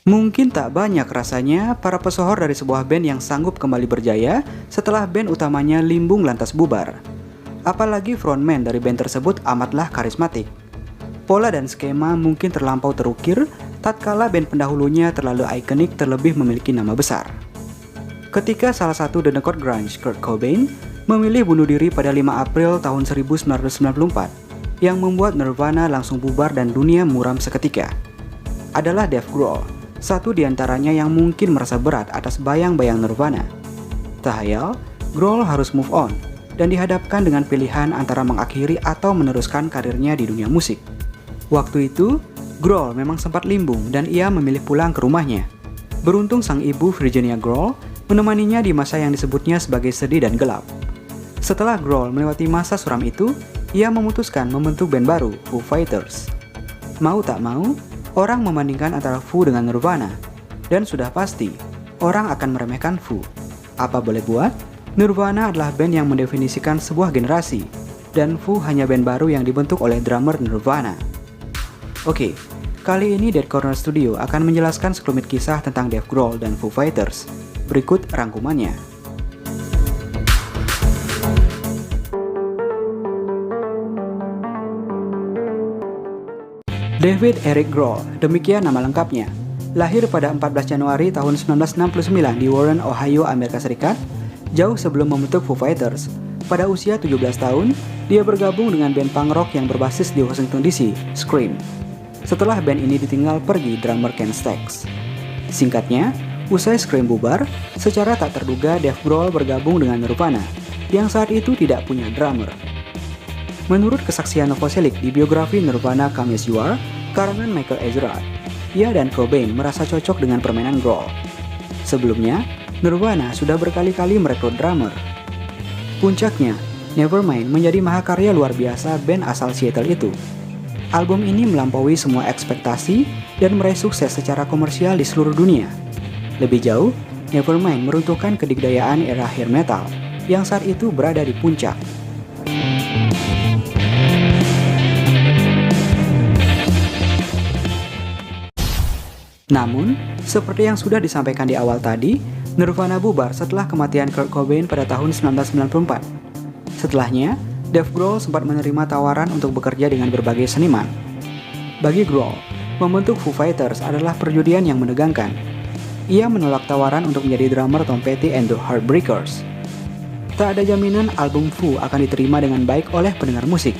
Mungkin tak banyak rasanya para pesohor dari sebuah band yang sanggup kembali berjaya setelah band utamanya limbung lantas bubar. Apalagi frontman dari band tersebut amatlah karismatik. Pola dan skema mungkin terlampau terukir, tatkala band pendahulunya terlalu ikonik terlebih memiliki nama besar. Ketika salah satu denekot grunge, Kurt Cobain, memilih bunuh diri pada 5 April tahun 1994, yang membuat Nirvana langsung bubar dan dunia muram seketika, adalah Dave Grohl, satu di antaranya yang mungkin merasa berat atas bayang-bayang Nirvana. Tak hayal, Grohl harus move on, dan dihadapkan dengan pilihan antara mengakhiri atau meneruskan karirnya di dunia musik. Waktu itu, Grohl memang sempat limbung dan ia memilih pulang ke rumahnya. Beruntung sang ibu Virginia Grohl menemaninya di masa yang disebutnya sebagai sedih dan gelap. Setelah Grohl melewati masa suram itu, ia memutuskan membentuk band baru, Foo Fighters. Mau tak mau, orang membandingkan antara Foo dengan Nirvana. Dan sudah pasti, orang akan meremehkan Foo. Apa boleh buat? Nirvana adalah band yang mendefinisikan sebuah generasi, dan Foo hanya band baru yang dibentuk oleh drummer Nirvana. Oke, kali ini Dead Corner Studio akan menjelaskan sekelumit kisah tentang Dave Grohl dan Foo Fighters. Berikut rangkumannya. David Eric Grohl, demikian nama lengkapnya. Lahir pada 14 Januari tahun 1969 di Warren, Ohio, Amerika Serikat, jauh sebelum membentuk Foo Fighters. Pada usia 17 tahun, dia bergabung dengan band punk rock yang berbasis di Washington DC, Scream. Setelah band ini ditinggal pergi drummer Ken Stax. Singkatnya, usai Scream bubar, secara tak terduga Dave Grohl bergabung dengan Nirvana, yang saat itu tidak punya drummer. Menurut kesaksian Novoselic di biografi Nirvana Come As You Are, karangan Michael Ezra, ia dan Cobain merasa cocok dengan permainan Grohl. Sebelumnya, Nirvana sudah berkali-kali merekrut drummer. Puncaknya, Nevermind menjadi mahakarya luar biasa band asal Seattle itu. Album ini melampaui semua ekspektasi dan meraih sukses secara komersial di seluruh dunia. Lebih jauh, Nevermind meruntuhkan kedikdayaan era hair metal yang saat itu berada di puncak. Namun, seperti yang sudah disampaikan di awal tadi, Nirvana bubar setelah kematian Kurt Cobain pada tahun 1994. Setelahnya, Dave Grohl sempat menerima tawaran untuk bekerja dengan berbagai seniman. Bagi Grohl, membentuk Foo Fighters adalah perjudian yang menegangkan. Ia menolak tawaran untuk menjadi drummer Tom Petty and the Heartbreakers. Tak ada jaminan album Foo akan diterima dengan baik oleh pendengar musik.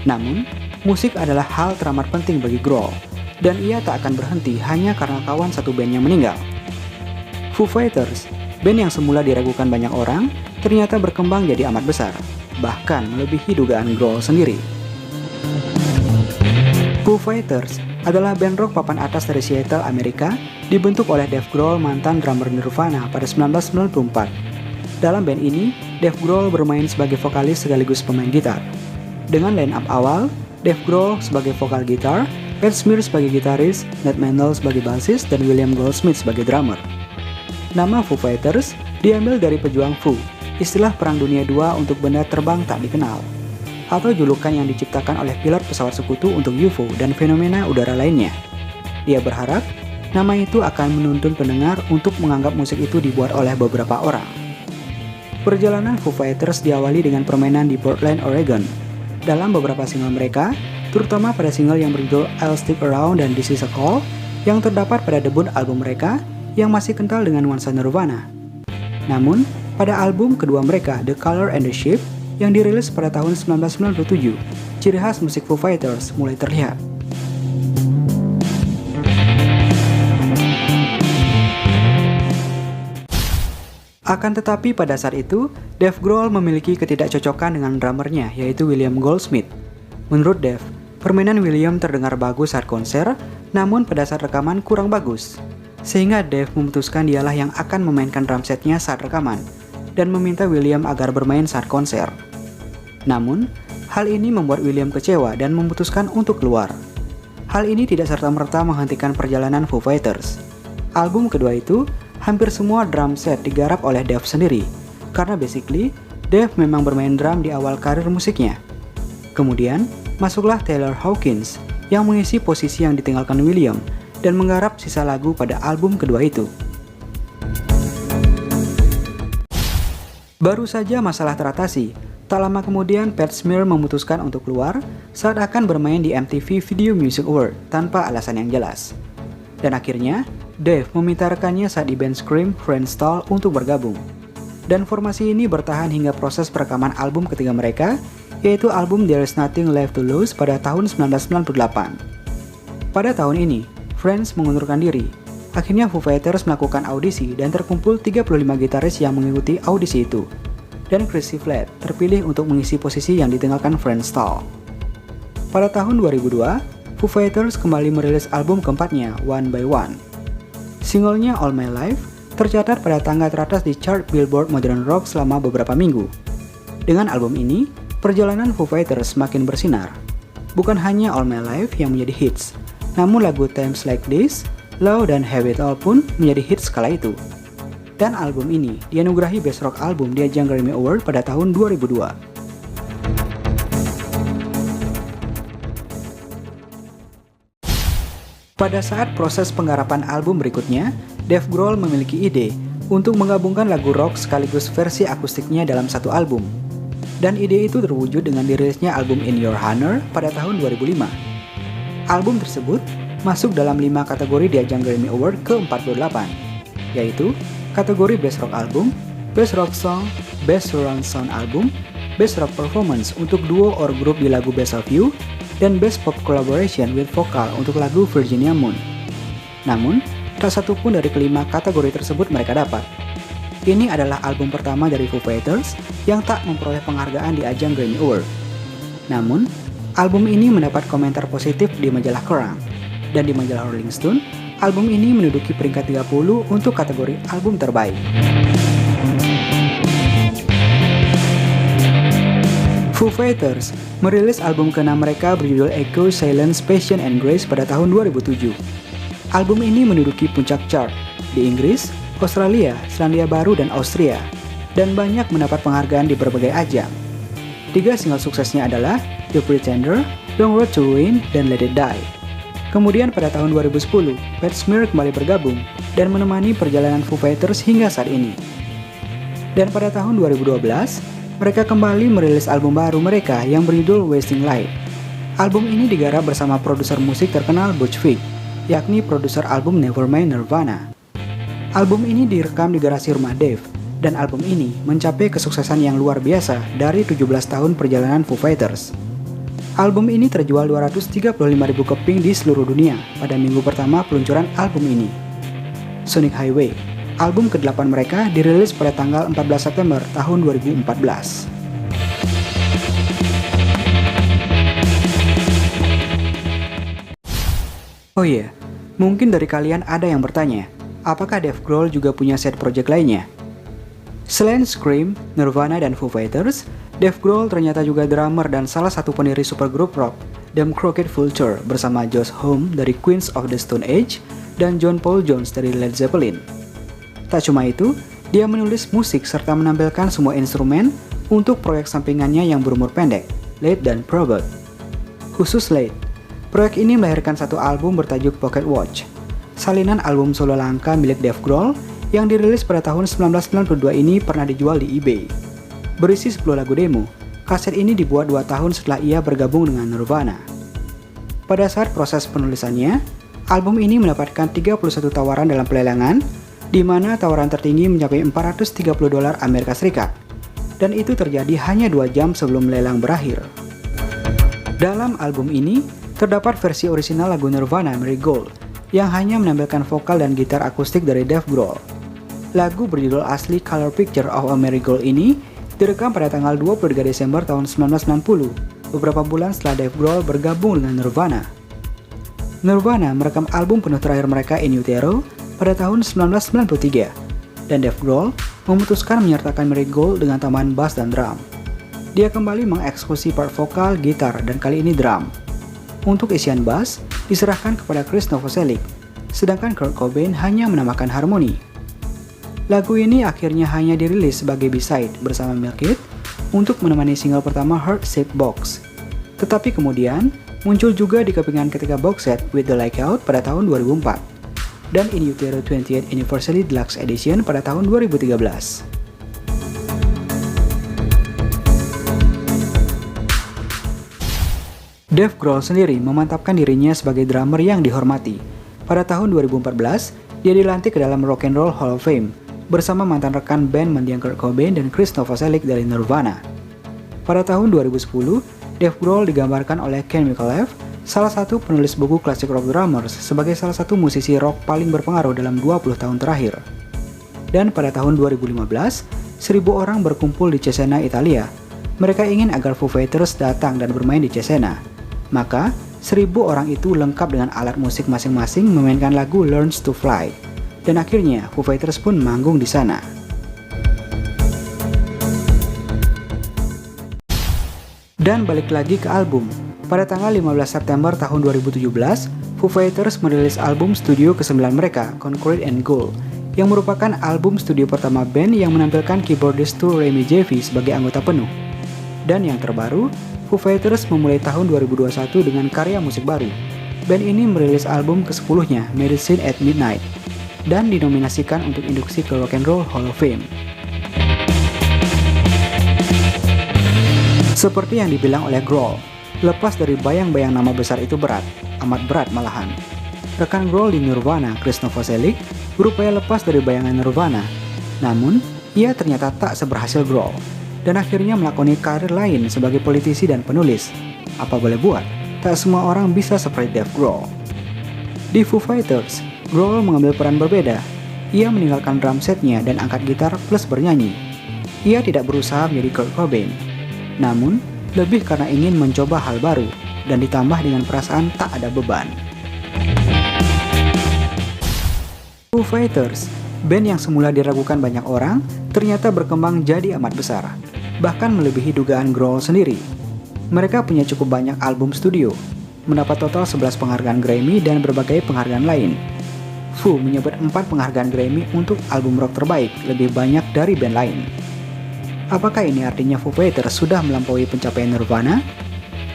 Namun, musik adalah hal teramat penting bagi Grohl, dan ia tak akan berhenti hanya karena kawan satu bandnya meninggal. Foo Fighters, band yang semula diragukan banyak orang, ternyata berkembang jadi amat besar, bahkan melebihi dugaan Grohl sendiri. Foo Fighters adalah band rock papan atas dari Seattle, Amerika, dibentuk oleh Dave Grohl, mantan drummer Nirvana pada 1994. Dalam band ini, Dave Grohl bermain sebagai vokalis sekaligus pemain gitar. Dengan line-up awal, Dave Grohl sebagai vokal gitar, Pat Smear sebagai gitaris, Nat Mendel sebagai bassist, dan William Goldsmith sebagai drummer. Nama Foo Fighters diambil dari pejuang Foo, istilah Perang Dunia II untuk benda terbang tak dikenal, atau julukan yang diciptakan oleh pilot pesawat sekutu untuk UFO dan fenomena udara lainnya. Dia berharap nama itu akan menuntun pendengar untuk menganggap musik itu dibuat oleh beberapa orang. Perjalanan Foo Fighters diawali dengan permainan di Portland, Oregon. Dalam beberapa single mereka, terutama pada single yang berjudul I'll Stick Around dan This Is a Call, yang terdapat pada debut album mereka yang masih kental dengan nuansa Nirvana. Namun, pada album kedua mereka, The Color and the Shape, yang dirilis pada tahun 1997, ciri khas musik Foo Fighters mulai terlihat. Akan tetapi pada saat itu, Dave Grohl memiliki ketidakcocokan dengan drummernya, yaitu William Goldsmith. Menurut Dave, permainan William terdengar bagus saat konser, namun pada saat rekaman kurang bagus. Sehingga Dave memutuskan dialah yang akan memainkan drum setnya saat rekaman, dan meminta William agar bermain saat konser. Namun, hal ini membuat William kecewa dan memutuskan untuk keluar. Hal ini tidak serta-merta menghentikan perjalanan Foo Fighters. Album kedua itu, hampir semua drum set digarap oleh Dave sendiri, karena basically, Dave memang bermain drum di awal karir musiknya. Kemudian, masuklah Taylor Hawkins, yang mengisi posisi yang ditinggalkan William, dan menggarap sisa lagu pada album kedua itu. Baru saja masalah teratasi, tak lama kemudian Pat Smear memutuskan untuk keluar saat akan bermain di MTV Video Music Award tanpa alasan yang jelas. Dan akhirnya, Dave meminta rekannya saat di band Scream, Friendstall untuk bergabung. Dan formasi ini bertahan hingga proses perekaman album ketiga mereka, yaitu album There Is Nothing Left to Lose pada tahun 1998. Pada tahun ini, Friends mengundurkan diri. Akhirnya Foo Fighters melakukan audisi dan terkumpul 35 gitaris yang mengikuti audisi itu. Dan Chrissy Flatt terpilih untuk mengisi posisi yang ditinggalkan Friendstall. Pada tahun 2002, Foo Fighters kembali merilis album keempatnya, One by One. Singlenya All My Life tercatat pada tangga teratas di chart Billboard Modern Rock selama beberapa minggu. Dengan album ini, perjalanan Foo Fighters semakin bersinar. Bukan hanya All My Life yang menjadi hits, namun lagu Times Like This, Low dan Have It All pun menjadi hits kala itu. Dan album ini dianugerahi Best Rock Album di ajang Grammy Award pada tahun 2002. Pada saat proses penggarapan album berikutnya, Dave Grohl memiliki ide untuk menggabungkan lagu rock sekaligus versi akustiknya dalam satu album. Dan ide itu terwujud dengan dirilisnya album In Your Honor pada tahun 2005. Album tersebut masuk dalam 5 kategori di ajang Grammy Award ke-48, yaitu kategori Best Rock Album, Best Rock Song, Best Surround Sound Album, Best Rock Performance untuk duo or grup di lagu Best of You, dan Best Pop Collaboration with Vocal untuk lagu Virginia Moon. Namun, tak satu pun dari kelima kategori tersebut mereka dapat. Ini adalah album pertama dari Foo Fighters yang tak memperoleh penghargaan di ajang Grammy Award. Namun, album ini mendapat komentar positif di majalah Kerrang! Dan di majalah Rolling Stone, album ini menduduki peringkat 30 untuk kategori album terbaik. Foo Fighters merilis album ke-6 mereka berjudul Echo, Silence, Passion, and Grace pada tahun 2007. Album ini menduduki puncak chart di Inggris, Australia, Selandia Baru, dan Austria, dan banyak mendapat penghargaan di berbagai ajang. 3 single suksesnya adalah The Pretender, Long Road to Ruin, dan Let It Die. Kemudian pada tahun 2010, Pat Smear kembali bergabung dan menemani perjalanan Foo Fighters hingga saat ini. Dan pada tahun 2012, mereka kembali merilis album baru mereka yang berjudul Wasting Light. Album ini digarap bersama produser musik terkenal Butch Vig, yakni produser album Nevermind Nirvana. Album ini direkam di garasi rumah Dave, dan album ini mencapai kesuksesan yang luar biasa dari 17 tahun perjalanan Foo Fighters. Album ini terjual 235.000 keping di seluruh dunia pada minggu pertama peluncuran album ini. Sonic Highway, album ke-8 mereka, dirilis pada tanggal 14 September tahun 2014. Oh iya, mungkin dari kalian ada yang bertanya, apakah Dave Grohl juga punya set project lainnya? Selain Scream, Nirvana, dan Foo Fighters, Dave Grohl ternyata juga drummer dan salah satu pendiri supergroup rock, The Crooked Vulture bersama Josh Homme dari Queens of the Stone Age dan John Paul Jones dari Led Zeppelin. Tak cuma itu, dia menulis musik serta menampilkan semua instrumen untuk proyek sampingannya yang berumur pendek, Late dan Probot. Khusus Late, proyek ini melahirkan satu album bertajuk Pocket Watch, salinan album solo langka milik Dave Grohl yang dirilis pada tahun 1992 ini pernah dijual di eBay. Berisi 10 lagu demo, kaset ini dibuat 2 tahun setelah ia bergabung dengan Nirvana. Pada saat proses penulisannya, album ini mendapatkan 31 tawaran dalam pelelangan, di mana tawaran tertinggi mencapai $430 Amerika Serikat, dan itu terjadi hanya 2 jam sebelum lelang berakhir. Dalam album ini, terdapat versi orisinal lagu Nirvana Marigold, yang hanya menampilkan vokal dan gitar akustik dari Dave Grohl. Lagu berjudul asli Color Picture of a Marigold ini direkam pada tanggal 23 Desember tahun 1990, beberapa bulan setelah Dave Grohl bergabung dengan Nirvana. Nirvana merekam album penuh terakhir mereka In Utero pada tahun 1993, dan Dave Grohl memutuskan menyertakan Marigold dengan tambahan bass dan drum. Dia kembali mengeksekusi part vokal, gitar, dan kali ini drum. Untuk isian bass diserahkan kepada Chris Novoselic, sedangkan Kurt Cobain hanya menambahkan harmoni. Lagu ini akhirnya hanya dirilis sebagai B-side bersama Milk It untuk menemani single pertama Heart Shaped Box. Tetapi kemudian, Muncul juga di kepingan ketika box set With the Lights Out pada tahun 2004, dan In Utero 20th Anniversary Deluxe Edition pada tahun 2013. Dave Grohl sendiri memantapkan dirinya sebagai drummer yang dihormati. Pada tahun 2014, dia dilantik ke dalam Rock and Roll Hall of Fame bersama mantan rekan band mendiang Kurt Cobain dan Chris Novoselic dari Nirvana. Pada tahun 2010, Dave Grohl digambarkan oleh Ken Micallef, salah satu penulis buku klasik rock drummers, sebagai salah satu musisi rock paling berpengaruh dalam 20 tahun terakhir. Dan pada tahun 2015, 1.000 orang berkumpul di Cesena, Italia. Mereka ingin agar Foo Fighters datang dan bermain di Cesena. Maka, 1.000 orang itu lengkap dengan alat musik masing-masing memainkan lagu Learns to Fly. Dan akhirnya, Foo Fighters pun manggung di sana. Dan balik lagi ke album. Pada tanggal 15 September tahun 2017, Foo Fighters merilis album studio ke-9 mereka, Concrete and Gold, yang merupakan album studio pertama band yang menampilkan keyboardist Remy Javi sebagai anggota penuh. Dan yang terbaru, Foo Fighters memulai tahun 2021 dengan karya musik baru. Band ini merilis album ke-10-nya, Medicine at Midnight, dan dinominasikan untuk induksi ke Rock and Roll Hall of Fame. Seperti yang dibilang oleh Grohl, lepas dari bayang-bayang nama besar itu berat, amat berat malahan. Rekan Grohl di Nirvana, Chris Novoselic, berupaya lepas dari bayangan Nirvana. Namun, ia ternyata tak seberhasil Grohl, dan akhirnya melakoni karir lain sebagai politisi dan penulis. Apa boleh buat, tak semua orang bisa seperti Dave Grohl. Di Foo Fighters, Grohl mengambil peran berbeda. Ia meninggalkan drum setnya dan angkat gitar plus bernyanyi. Ia tidak berusaha menjadi Kurt Cobain, namun lebih karena ingin mencoba hal baru dan ditambah dengan perasaan tak ada beban. Foo Fighters, band yang semula diragukan banyak orang, ternyata berkembang jadi amat besar, bahkan melebihi dugaan Grohl sendiri. Mereka punya cukup banyak album studio, mendapat total 11 penghargaan Grammy dan berbagai penghargaan lain. Foo menyebut 4 penghargaan Grammy untuk album rock terbaik, lebih banyak dari band lain. Apakah ini artinya Foo Fighters sudah melampaui pencapaian Nirvana?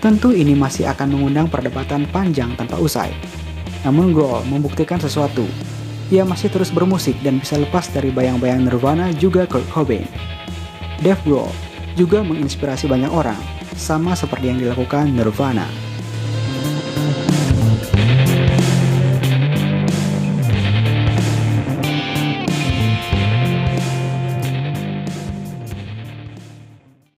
Tentu ini masih akan mengundang perdebatan panjang tanpa usai. Namun Grohl membuktikan sesuatu. Ia masih terus bermusik dan bisa lepas dari bayang-bayang Nirvana juga Kurt Cobain. Dave Grohl juga menginspirasi banyak orang, sama seperti yang dilakukan Nirvana.